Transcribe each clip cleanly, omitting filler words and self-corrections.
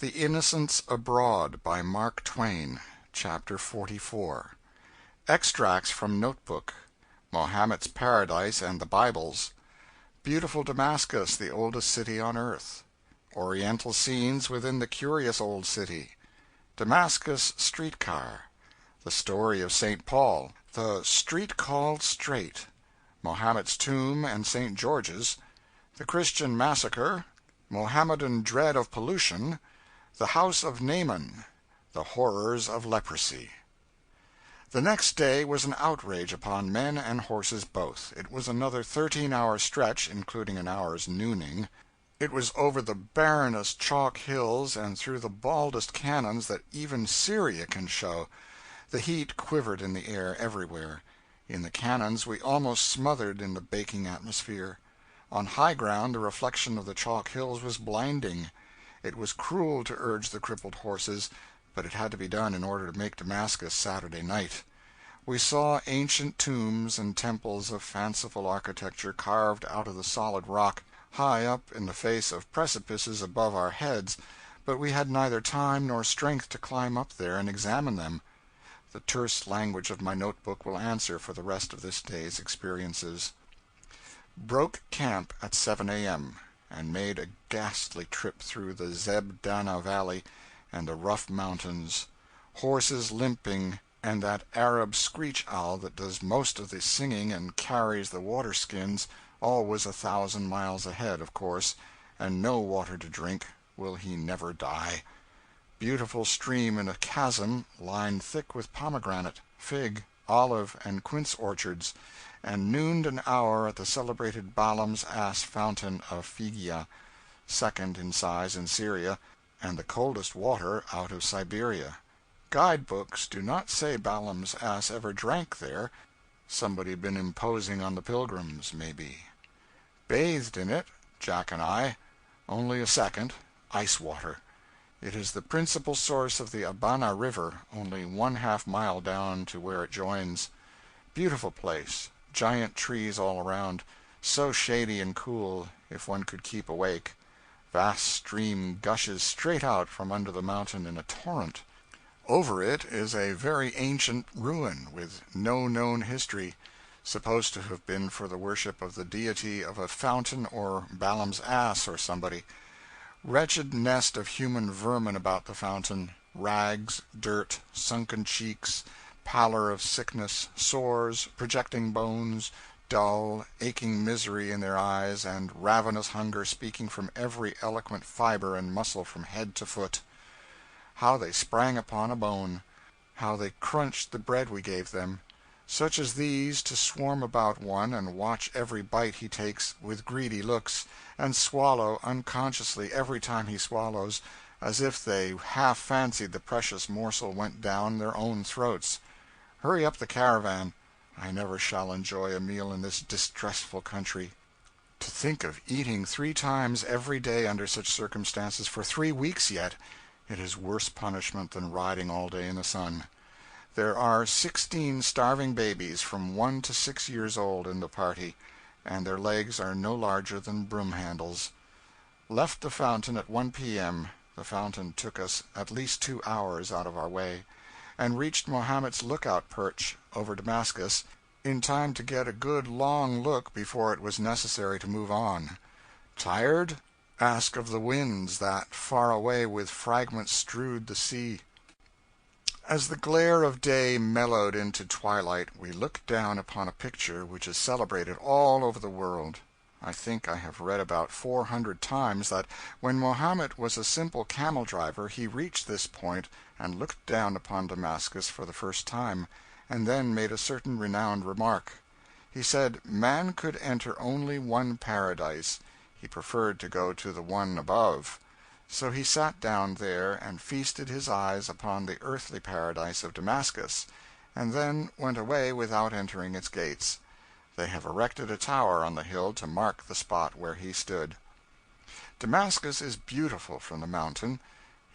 The Innocents Abroad by Mark Twain. Chapter 44. Extracts from Notebook. Mohammed's Paradise and the Bibles. Beautiful Damascus, the oldest city on earth. Oriental scenes within the curious old city. Damascus streetcar. The story of St. Paul. The street called Straight. Mohammed's tomb and St. George's. The Christian massacre. Mohammedan dread of pollution. The house of Naaman. The horrors of leprosy. The next day was an outrage upon men and horses both. It was another 13-hour stretch, including an hour's nooning. It was over the barrenest chalk hills and through the baldest canyons that even Syria can show. The heat quivered in the air everywhere. In the canyons we almost smothered in the baking atmosphere. On high ground the reflection of the chalk hills was blinding. It was cruel to urge the crippled horses, but it had to be done in order to make Damascus Saturday night. We saw ancient tombs and temples of fanciful architecture carved out of the solid rock, high up in the face of precipices above our heads, but we had neither time nor strength to climb up there and examine them. The terse language of my notebook will answer for the rest of this day's experiences. Broke camp at 7 a.m., and made a ghastly trip through the Zeb Dana Valley and the rough mountains. Horses limping, and that Arab screech owl that does most of the singing and carries the water skins, always 1,000 miles ahead, of course, and no water to drink. Will he never die? Beautiful stream in a chasm, lined thick with pomegranate, fig, olive, and quince orchards, and nooned an hour at the celebrated Balaam's ass fountain of Figia, second in size in Syria, and the coldest water out of Siberia. Guide-books do not say Balaam's ass ever drank there. Somebody been imposing on the pilgrims, maybe. Bathed in it, Jack and I. Only a second. Ice water. It is the principal source of the Abana River, only 1/2 mile down to where it joins. Beautiful place. Giant trees all around, so shady and cool, if one could keep awake. Vast stream gushes straight out from under the mountain in a torrent. Over it is a very ancient ruin, with no known history, supposed to have been for the worship of the deity of a fountain or Balaam's ass or somebody. Wretched nest of human vermin about the fountain, rags, dirt, sunken cheeks, pallor of sickness, sores, projecting bones, dull, aching misery in their eyes, and ravenous hunger speaking from every eloquent fiber and muscle from head to foot. How they sprang upon a bone! How they crunched the bread we gave them! Such as these to swarm about one and watch every bite he takes with greedy looks, and swallow unconsciously every time he swallows, as if they half fancied the precious morsel went down their own throats. Hurry up the caravan. I never shall enjoy a meal in this distressful country. To think of eating 3 times every day under such circumstances for 3 weeks yet! It is worse punishment than riding all day in the sun. There are 16 starving babies from 1 to 6 years old in the party, and their legs are no larger than broom handles. Left the fountain at 1 p.m. The fountain took us at least 2 hours out of our way, and reached Mohammed's lookout perch over Damascus in time to get a good long look before it was necessary to move on. Tired? Ask of the winds that, far away with fragments strewed the sea. As the glare of day mellowed into twilight, we looked down upon a picture which is celebrated all over the world. I think I have read about 400 times that when Mohammed was a simple camel driver he reached this point and looked down upon Damascus for the first time, and then made a certain renowned remark. He said man could enter only one paradise. He preferred to go to the one above. So he sat down there and feasted his eyes upon the earthly paradise of Damascus, and then went away without entering its gates. They have erected a tower on the hill to mark the spot where he stood. Damascus is beautiful from the mountain.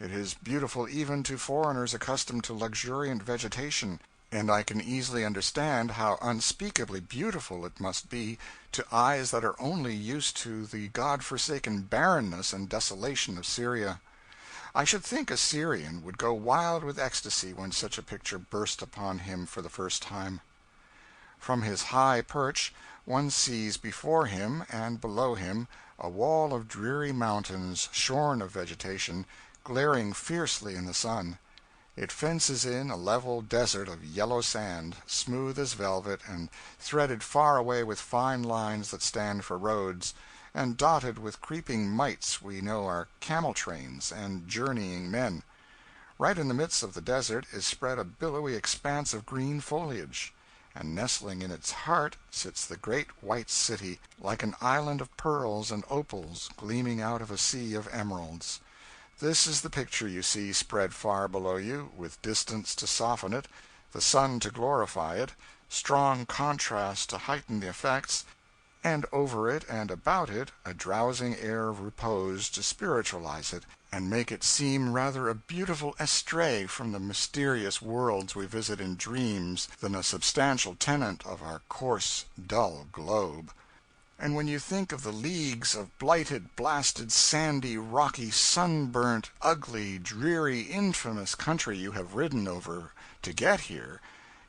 It is beautiful even to foreigners accustomed to luxuriant vegetation, and I can easily understand how unspeakably beautiful it must be to eyes that are only used to the God-forsaken barrenness and desolation of Syria. I should think a Syrian would go wild with ecstasy when such a picture burst upon him for the first time. From his high perch one sees before him and below him a wall of dreary mountains shorn of vegetation, glaring fiercely in the sun. It fences in a level desert of yellow sand, smooth as velvet and threaded far away with fine lines that stand for roads, and dotted with creeping mites we know are camel trains and journeying men. Right in the midst of the desert is spread a billowy expanse of green foliage, and nestling in its heart sits the great white city, like an island of pearls and opals gleaming out of a sea of emeralds. This is the picture you see spread far below you, with distance to soften it, the sun to glorify it, strong contrast to heighten the effects, and over it and about it a drowsing air of repose to spiritualize it and make it seem rather a beautiful estray from the mysterious worlds we visit in dreams than a substantial tenant of our coarse, dull globe. And when you think of the leagues of blighted, blasted, sandy, rocky, sunburnt, ugly, dreary, infamous country you have ridden over to get here,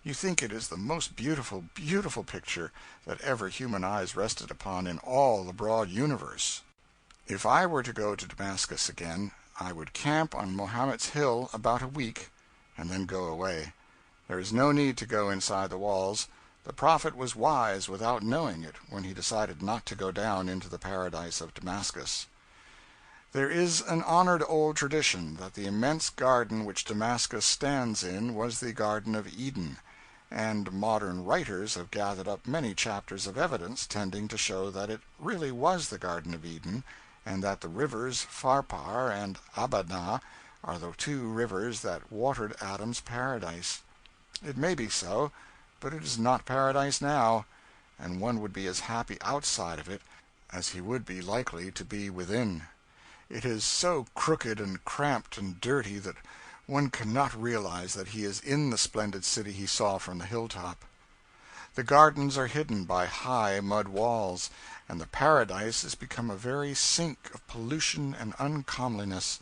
you think it is the most beautiful, beautiful picture that ever human eyes rested upon in all the broad universe. If I were to go to Damascus again, I would camp on Mohammed's Hill about a week, and then go away. There is no need to go inside the walls. The prophet was wise without knowing it when he decided not to go down into the paradise of Damascus. There is an honored old tradition that the immense garden which Damascus stands in was the Garden of Eden, and modern writers have gathered up many chapters of evidence tending to show that it really was the Garden of Eden, and that the rivers Pharpar and Abana are the two rivers that watered Adam's paradise. It may be so, but it is not paradise now, and one would be as happy outside of it as he would be likely to be within. It is so crooked and cramped and dirty that one cannot realize that he is in the splendid city he saw from the hilltop. The gardens are hidden by high mud walls, and the paradise is become a very sink of pollution and uncomeliness.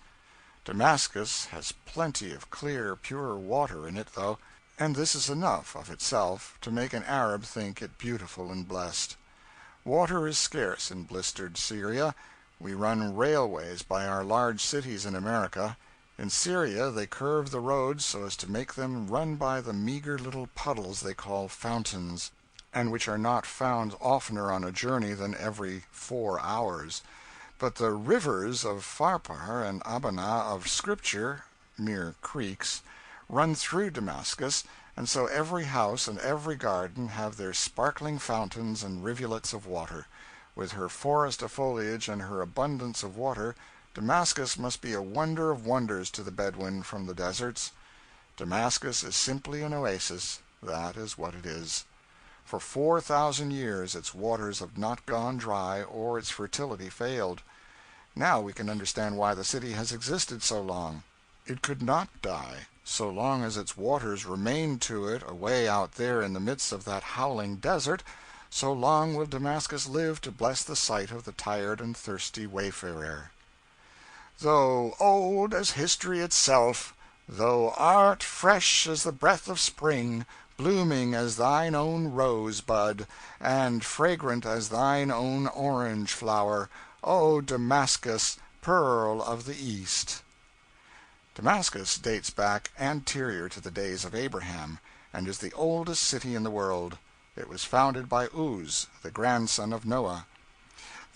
Damascus has plenty of clear, pure water in it, though, and this is enough of itself to make an Arab think it beautiful and blessed. Water is scarce in blistered Syria. We run railways by our large cities in America. In Syria they curve the roads so as to make them run by the meager little puddles they call fountains, and which are not found oftener on a journey than every 4 hours. But the rivers of Pharpar and Abana of Scripture, mere creeks, run through Damascus, and so every house and every garden have their sparkling fountains and rivulets of water. With her forest of foliage and her abundance of water, Damascus must be a wonder of wonders to the Bedouin from the deserts. Damascus is simply an oasis, that is what it is. For 4,000 years its waters have not gone dry or its fertility failed. Now we can understand why the city has existed so long. It could not die. So long as its waters remain to it away out there in the midst of that howling desert, so long will Damascus live to bless the sight of the tired and thirsty wayfarer. Though old as history itself, though art fresh as the breath of spring, blooming as thine own rosebud, and fragrant as thine own orange flower, O Damascus, pearl of the East. Damascus dates back anterior to the days of Abraham, and is the oldest city in the world. It was founded by Uz, the grandson of Noah.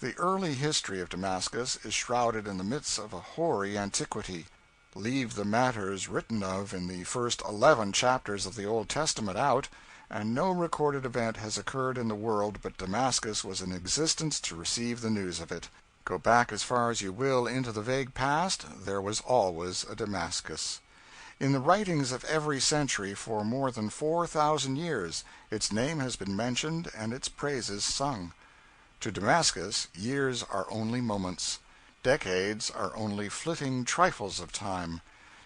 The early history of Damascus is shrouded in the midst of a hoary antiquity. Leave the matters written of in the first 11 chapters of the Old Testament out, and no recorded event has occurred in the world but Damascus was in existence to receive the news of it. Go back as far as you will into the vague past, there was always a Damascus. In the writings of every century for more than 4,000 years its name has been mentioned and its praises sung. To Damascus years are only moments. Decades are only flitting trifles of time.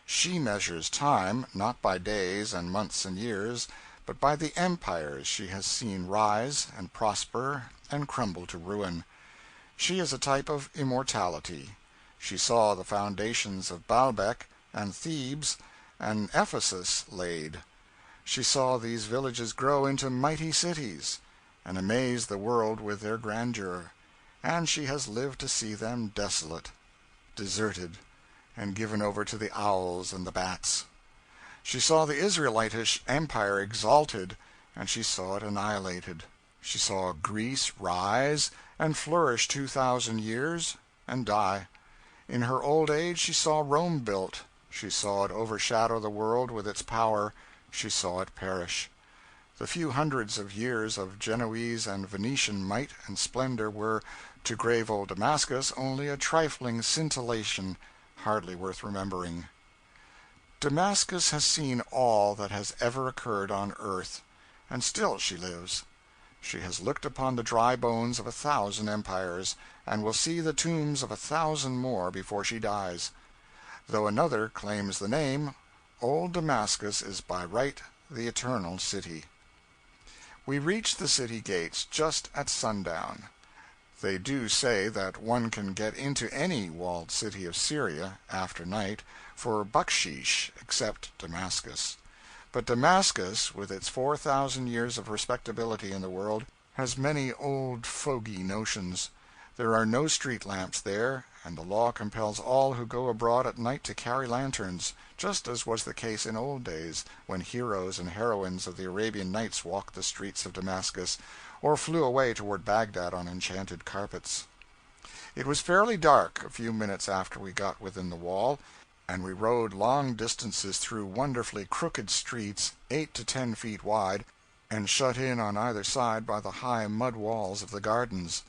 She measures time, not by days and months and years, but by the empires she has seen rise and prosper and crumble to ruin. She is a type of immortality. She saw the foundations of Baalbek and Thebes and Ephesus laid. She saw these villages grow into mighty cities, and amaze the world with their grandeur, and she has lived to see them desolate, deserted, and given over to the owls and the bats. She saw the Israelitish empire exalted, and she saw it annihilated. She saw Greece rise and flourish 2,000 years, and die. In her old age she saw Rome built. She saw it overshadow the world with its power. She saw it perish. The few hundreds of years of Genoese and Venetian might and splendor were, to grave old Damascus, only a trifling scintillation, hardly worth remembering. Damascus has seen all that has ever occurred on earth, and still she lives. She has looked upon the dry bones of 1,000 empires, and will see the tombs of 1,000 more before she dies. Though another claims the name, old Damascus is by right the eternal city. We reached the city gates just at sundown. They do say that one can get into any walled city of Syria, after night, for bucksheesh, except Damascus. But Damascus, with its 4,000 years of respectability in the world, has many old fogey notions. There are no street lamps there, and the law compels all who go abroad at night to carry lanterns, just as was the case in old days, when heroes and heroines of the Arabian Nights walked the streets of Damascus, or flew away toward Baghdad on enchanted carpets. It was fairly dark a few minutes after we got within the wall, and we rode long distances through wonderfully crooked streets, 8 to 10 feet wide, and shut in on either side by the high mud walls of the gardens.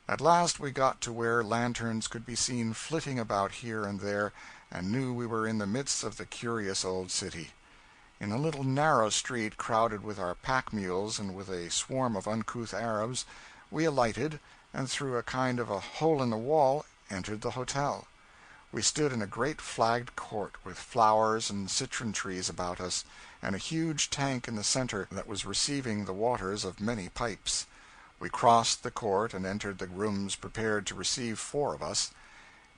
At last we got to where lanterns could be seen flitting about here and there, and knew we were in the midst of the curious old city. In a little narrow street, crowded with our pack mules and with a swarm of uncouth Arabs, we alighted, and through a kind of a hole in the wall entered the hotel. We stood in a great flagged court, with flowers and citron trees about us, and a huge tank in the center that was receiving the waters of many pipes. We crossed the court and entered the rooms prepared to receive 4 of us.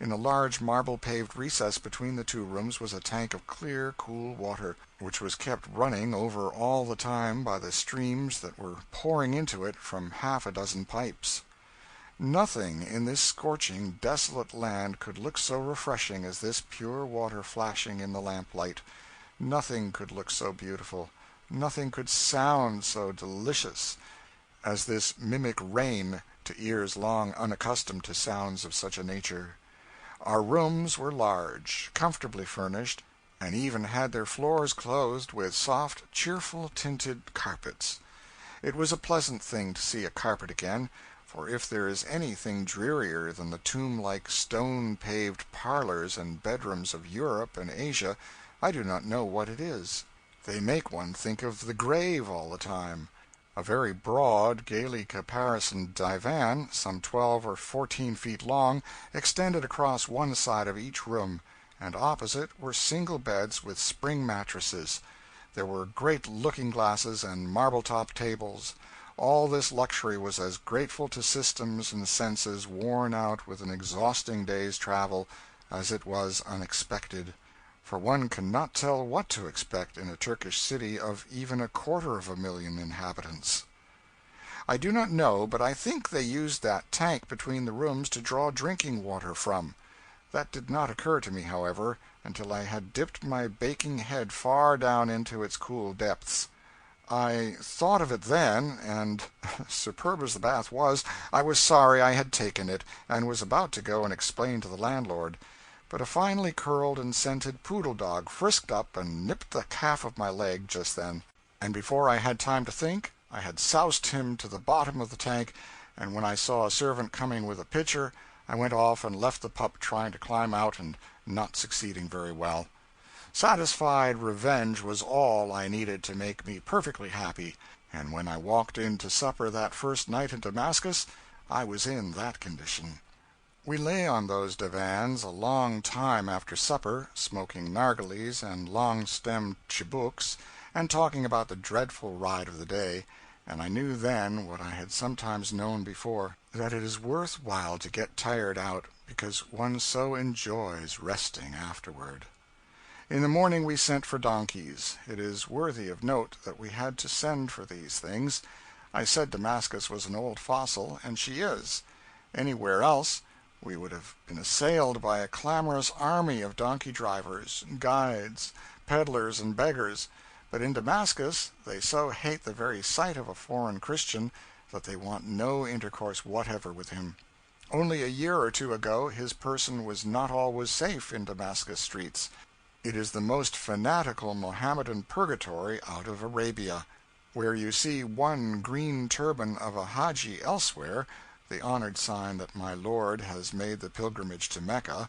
In a large marble-paved recess between the 2 rooms was a tank of clear, cool water, which was kept running over all the time by the streams that were pouring into it from half a dozen pipes. Nothing in this scorching, desolate land could look so refreshing as this pure water flashing in the lamplight. Nothing could look so beautiful, nothing could sound so delicious as this mimic rain to ears long unaccustomed to sounds of such a nature. Our rooms were large, comfortably furnished, and even had their floors clothed with soft, cheerful tinted carpets. It was a pleasant thing to see a carpet again, for if there is anything drearier than the tomb-like stone-paved parlors and bedrooms of Europe and Asia, I do not know what it is. They make one think of the grave all the time. A very broad, gaily caparisoned divan, some 12 or 14 feet long, extended across one side of each room, and opposite were single beds with spring mattresses. There were great looking-glasses and marble-top tables. All this luxury was as grateful to systems and senses worn out with an exhausting day's travel as it was unexpected, for one can not tell what to expect in a Turkish city of even 250,000 inhabitants. I do not know, but I think they used that tank between the rooms to draw drinking water from. That did not occur to me, however, until I had dipped my baking head far down into its cool depths. I thought of it then, and, superb as the bath was, I was sorry I had taken it, and was about to go and explain to the landlord. But a finely curled and scented poodle dog frisked up and nipped the calf of my leg just then, and before I had time to think, I had soused him to the bottom of the tank, and when I saw a servant coming with a pitcher, I went off and left the pup trying to climb out and not succeeding very well. Satisfied revenge was all I needed to make me perfectly happy, and when I walked in to supper that first night in Damascus, I was in that condition. We lay on those divans a long time after supper, smoking narghileys and long-stemmed chibuks, and talking about the dreadful ride of the day, and I knew then what I had sometimes known before, that it is worth while to get tired out, because one so enjoys resting afterward. In the morning we sent for donkeys. It is worthy of note that we had to send for these things. I said Damascus was an old fossil, and she is. Anywhere else we would have been assailed by a clamorous army of donkey drivers, guides, peddlers, and beggars, but in Damascus they so hate the very sight of a foreign Christian that they want no intercourse whatever with him. Only a year or two ago his person was not always safe in Damascus streets. It is the most fanatical Mohammedan purgatory out of Arabia. Where you see one green turban of a Haji elsewhere, the honored sign that my Lord has made the pilgrimage to Mecca,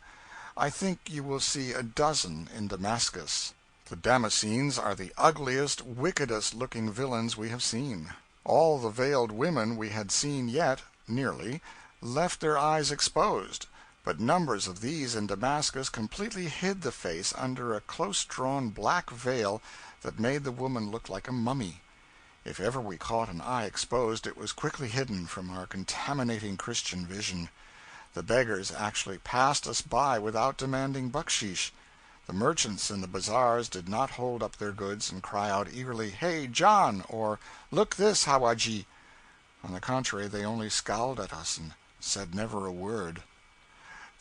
I think you will see a dozen in Damascus. The Damascenes are the ugliest, wickedest-looking villains we have seen. All the veiled women we had seen yet, nearly, left their eyes exposed, but numbers of these in Damascus completely hid the face under a close-drawn black veil that made the woman look like a mummy. If ever we caught an eye exposed, it was quickly hidden from our contaminating Christian vision. The beggars actually passed us by without demanding bucksheesh. The merchants in the bazaars did not hold up their goods and cry out eagerly, "Hey, John!" or "Look this, Hawaji!" On the contrary, they only scowled at us and said never a word.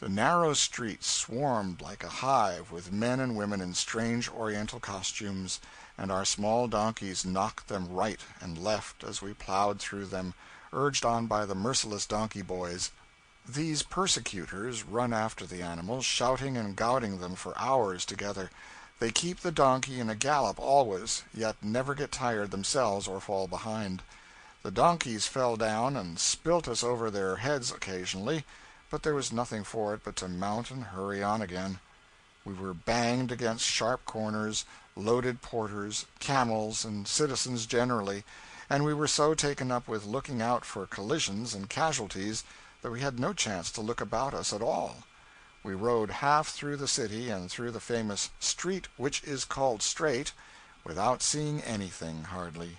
The narrow streets swarmed like a hive with men and women in strange Oriental costumes, and our small donkeys knocked them right and left as we plowed through them, urged on by the merciless donkey boys. These persecutors run after the animals, shouting and goading them for hours together. They keep the donkey in a gallop always, yet never get tired themselves or fall behind. The donkeys fell down and spilt us over their heads occasionally, but there was nothing for it but to mount and hurry on again. We were banged against sharp corners, loaded porters, camels, and citizens generally, and we were so taken up with looking out for collisions and casualties that we had no chance to look about us at all. We rode half through the city and through the famous street which is called Straight, without seeing anything, hardly.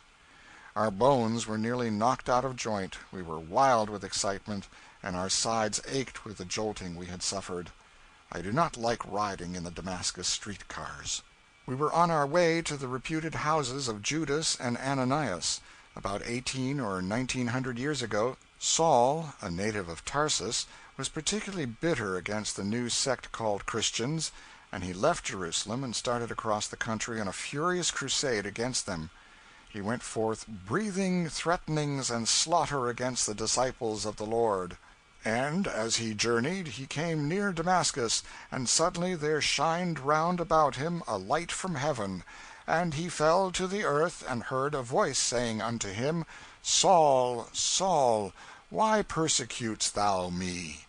Our bones were nearly knocked out of joint, we were wild with excitement, and our sides ached with the jolting we had suffered. I do not like riding in the Damascus street cars. We were on our way to the reputed houses of Judas and Ananias. About 18 or 1900 years ago, Saul, a native of Tarsus, was particularly bitter against the new sect called Christians, and he left Jerusalem and started across the country on a furious crusade against them. He went forth breathing threatenings and slaughter against the disciples of the Lord. And as he journeyed, he came near Damascus, and suddenly there shined round about him a light from heaven. And he fell to the earth, and heard a voice saying unto him, Saul, Saul, why persecutest thou me?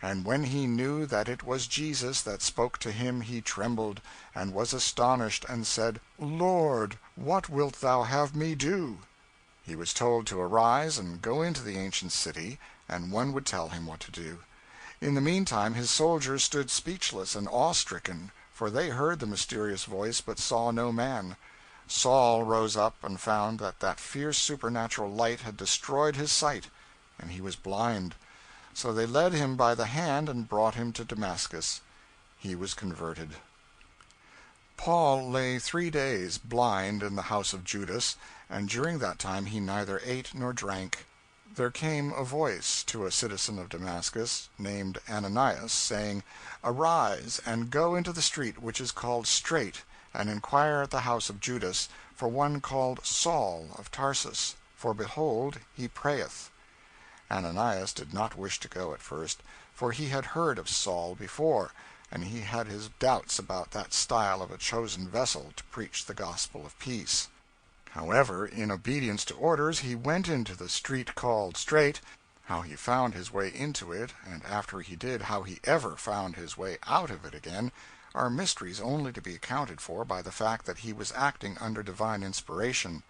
And when he knew that it was Jesus that spoke to him, he trembled, and was astonished, and said, Lord, what wilt thou have me do? He was told to arise and go into the ancient city, and one would tell him what to do. In the meantime his soldiers stood speechless and awe-stricken, for they heard the mysterious voice but saw no man. Saul rose up and found that that fierce supernatural light had destroyed his sight, and he was blind. So they led him by the hand and brought him to Damascus. He was converted. Paul lay 3 days blind in the house of Judas, and during that time he neither ate nor drank. There came a voice to a citizen of Damascus, named Ananias, saying, Arise, and go into the street which is called Straight, and inquire at the house of Judas for one called Saul of Tarsus, for behold, he prayeth. Ananias did not wish to go at first, for he had heard of Saul before, and he had his doubts about that style of a chosen vessel to preach the gospel of peace. However, in obedience to orders, he went into the street called Straight. How he found his way into it, and after he did, how he ever found his way out of it again, are mysteries only to be accounted for by the fact that he was acting under divine inspiration.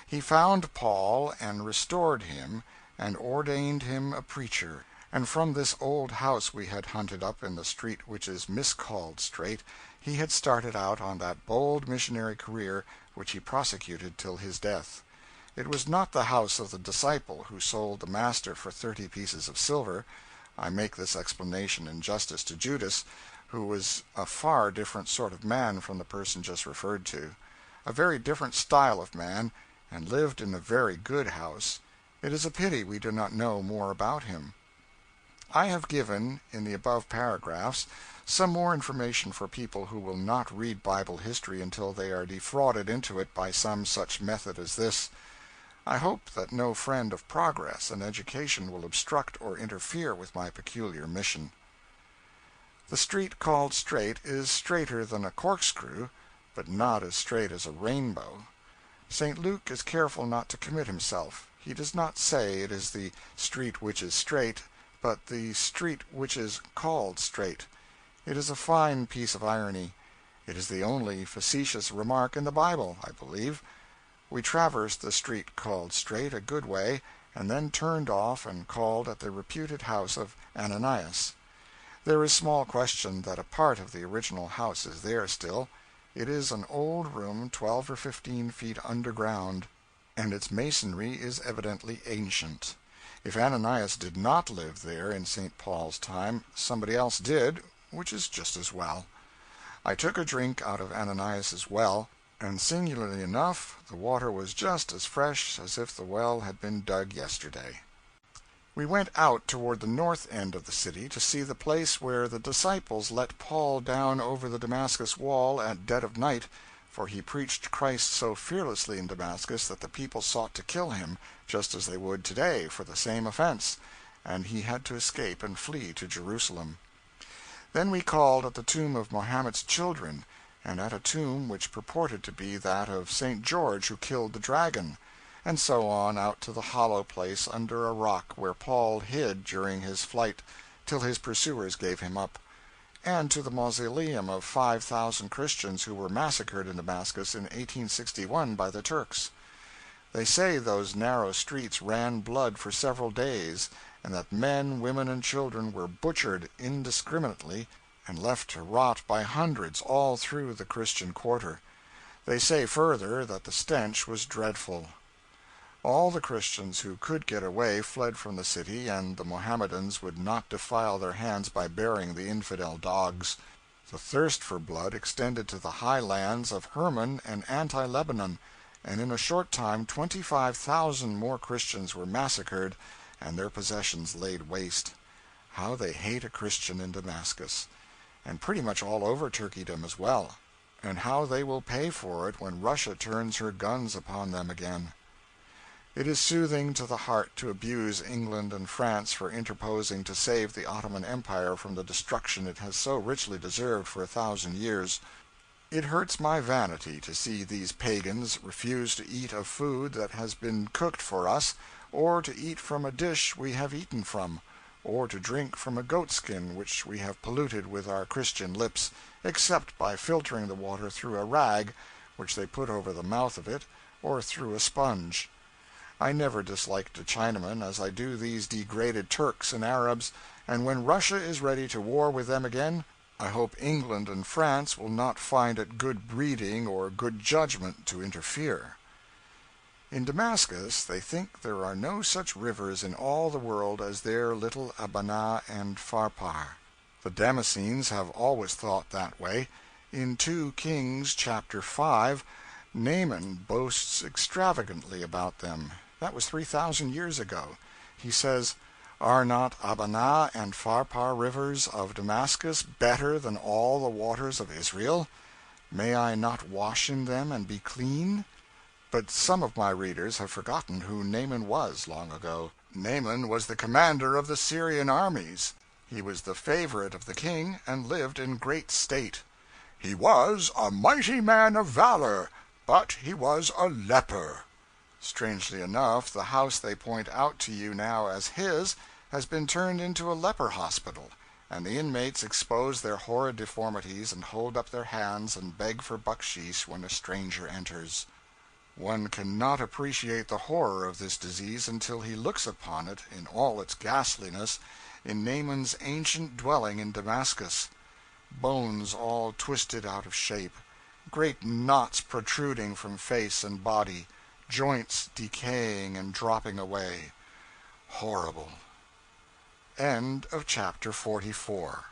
He found Paul and restored him, and ordained him a preacher, and from this old house we had hunted up in the street which is miscalled Straight, he had started out on that bold missionary career which he prosecuted till his death. It was not the house of the disciple who sold the Master for 30 pieces of silver. I make this explanation in justice to Judas, who was a far different sort of man from the person just referred to, a very different style of man, and lived in a very good house. It is a pity we do not know more about him. I have given, in the above paragraphs, some more information for people who will not read Bible history until they are defrauded into it by some such method as this. I hope that no friend of progress and education will obstruct or interfere with my peculiar mission. The street called Straight is straighter than a corkscrew, but not as straight as a rainbow. St. Luke is careful not to commit himself. He does not say it is the street which is straight, but the street which is called Straight. It is a fine piece of irony. It is the only facetious remark in the Bible, I believe. We traversed the street called Straight a good way, and then turned off and called at the reputed house of Ananias. There is small question that a part of the original house is there still. It is an old room 12 or 15 feet underground, and its masonry is evidently ancient. If Ananias did not live there in St. Paul's time, somebody else did, which is just as well. I took a drink out of Ananias's well, and singularly enough, the water was just as fresh as if the well had been dug yesterday. We went out toward the north end of the city to see the place where the disciples let Paul down over the Damascus wall at dead of night, for he preached Christ so fearlessly in Damascus that the people sought to kill him, just as they would today for the same offense, and he had to escape and flee to Jerusalem. Then we called at the tomb of Mohammed's children, and at a tomb which purported to be that of St. George who killed the dragon, and so on out to the hollow place under a rock where Paul hid during his flight till his pursuers gave him up, and to the mausoleum of 5,000 Christians who were massacred in Damascus in 1861 by the Turks. They say those narrow streets ran blood for several days, and that men, women, and children were butchered indiscriminately and left to rot by hundreds all through the Christian quarter. They say further that the stench was dreadful. All the Christians who could get away fled from the city, and the Mohammedans would not defile their hands by burying the infidel dogs. The thirst for blood extended to the high lands of Hermon and Anti-Lebanon, and in a short time 25,000 more Christians were massacred and their possessions laid waste. How they hate a Christian in Damascus, and pretty much all over Turkeydom as well, and how they will pay for it when Russia turns her guns upon them again. It is soothing to the heart to abuse England and France for interposing to save the Ottoman Empire from the destruction it has so richly deserved for 1,000 years. It hurts my vanity to see these pagans refuse to eat of food that has been cooked for us, or to eat from a dish we have eaten from, or to drink from a goatskin which we have polluted with our Christian lips, except by filtering the water through a rag which they put over the mouth of it, or through a sponge. I never disliked a Chinaman as I do these degraded Turks and Arabs, and when Russia is ready to war with them again, I hope England and France will not find it good breeding or good judgment to interfere. In Damascus they think there are no such rivers in all the world as their little Abana and Pharpar. The Damascenes have always thought that way. In 2 Kings chapter 5, Naaman boasts extravagantly about them. That was 3,000 years ago. He says, "Are not Abana and Pharpar rivers of Damascus better than all the waters of Israel? May I not wash in them and be clean?" But some of my readers have forgotten who Naaman was long ago. Naaman was the commander of the Syrian armies. He was the favorite of the king, and lived in great state. "He was a mighty man of valor, but he was a leper." Strangely enough, the house they point out to you now as his has been turned into a leper hospital, and the inmates expose their horrid deformities and hold up their hands and beg for bucksheesh when a stranger enters. One can not appreciate the horror of this disease until he looks upon it, in all its ghastliness, in Naaman's ancient dwelling in Damascus. Bones all twisted out of shape, great knots protruding from face and body, joints decaying and dropping away. Horrible. End of chapter 44.